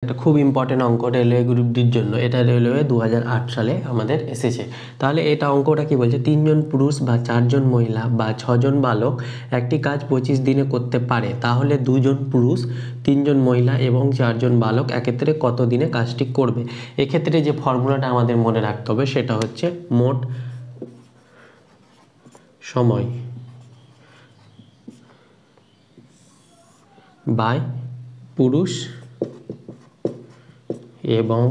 একটা খুব ইম্পর্টেন্ট অঙ্ক রেলওয়ে গ্রুপ ডির জন্য। এটা রেলওয়ে 2008 সালে আমাদের এসেছে। তাহলে এটা অঙ্কটা কি বলছে, 3 জন পুরুষ বা 4 জন মহিলা বা 6 জন বালক একটি কাজ 25 দিনে করতে পারে, তাহলে 2 জন পুরুষ, 3 জন মহিলা এবং 4 জন বালক একত্রে কত দিনে কাজটি করবে। এক্ষেত্রে যে ফর্মুলাটা আমাদের মনে রাখতে হবে সেটা হচ্ছে মোট সময় বাই পুরুষ এবং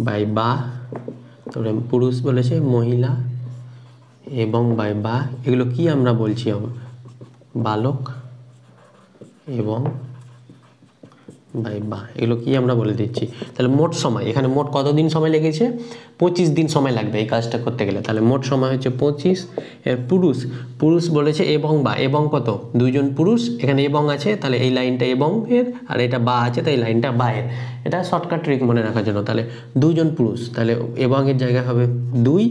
বা তারপরে পুরুষ বলেছে, মহিলা এবং বা এগুলো কি আমরা বলছি, বালক এবং বা এগুলো কি আমরা বলে দিচ্ছি। তাহলে মোট সময়, এখানে মোট কত দিন সময় লেগেছে, 25 দিন সময় লাগবে এই কাজটা করতে গেলে। তাহলে মোট সময় হচ্ছে 25। এর পুরুষ বলেছে এবং কত, 2 জন পুরুষ, এখানে এবং আছে তাহলে এই লাইনটা এবং এর, আর এটা বা আছে তাই এই লাইনটা বা এর। এটা শর্টকাট ট্রিক মনে রাখার জন্য। তাহলে 2 জন পুরুষ, তাহলে এবং এর জায়গায় হবে 2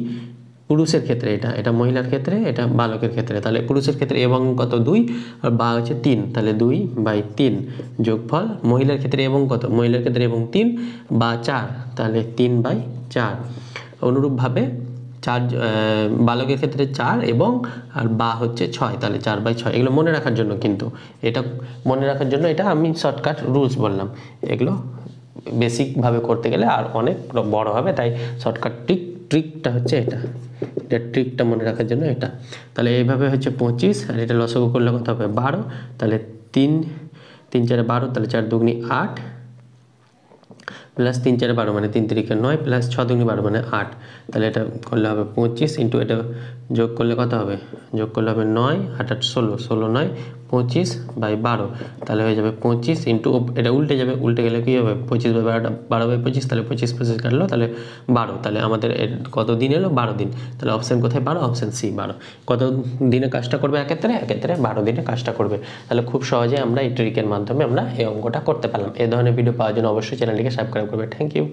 পুরুষের ক্ষেত্রে, এটা মহিলার ক্ষেত্রে, এটা বালকের ক্ষেত্রে। তাহলে পুরুষের ক্ষেত্রে এবং কত 2 আর বা হচ্ছে 3, তাহলে 2/3 যোগফল মহিলার ক্ষেত্রে এবং কত, মহিলার ক্ষেত্রে এবং 3 বা 4, তাহলে 3/4। অনুরূপভাবে বালকের ক্ষেত্রে 4 এবং আর বা হচ্ছে 6, তাহলে 4/6। এগুলো মনে রাখার জন্য, কিন্তু এটা মনে রাখার জন্য এটা আমি শর্টকাট রুলস বললাম। এগুলো বেসিকভাবে করতে গেলে আর অনেক বড় হবে, তাই শর্টকাট ট্রিকটা হচ্ছে এটা ট্রিকটা মনে রাখার জন্য এটা। তাহলে এইভাবে হচ্ছে 25, আর এটা লসাগু করলে কত হবে 12, তাহলে 3 4 12, তাহলে 4 দুগুনি 8 প্লাস 3 4 12 মানে 3 3 9 প্লাস 6 দুগুনি 12 মানে 8, তাহলে এটা করলে হবে 25 ইন্টু এটা যোগ করলে কত হবে, যোগ করলে হবে 9 8 8 16, 16 9 25/12, তাহলে হয়ে যাবে 25 ইন্টু, এটা উল্টে যাবে, উল্টে গেলে কী হবে 25/12, 12/25, তাহলে 25 25 কাটলো, তাহলে 12, তাহলে আমাদের কত দিন এলো 12 দিন। তাহলে অপশান কোথায় 12, অপশান সি 12। কত দিনে কাজটা করবে একত্রে 12 দিনে কাজটা করবে। তাহলে খুব সহজে আমরা এই ট্রিকের মাধ্যমে আমরা এই অঙ্কটা করতে পারলাম। এই ধরনের ভিডিও পাওয়ার জন্য অবশ্যই চ্যানেলটিকে সাবস্ক্রাইব করবে। Thank you.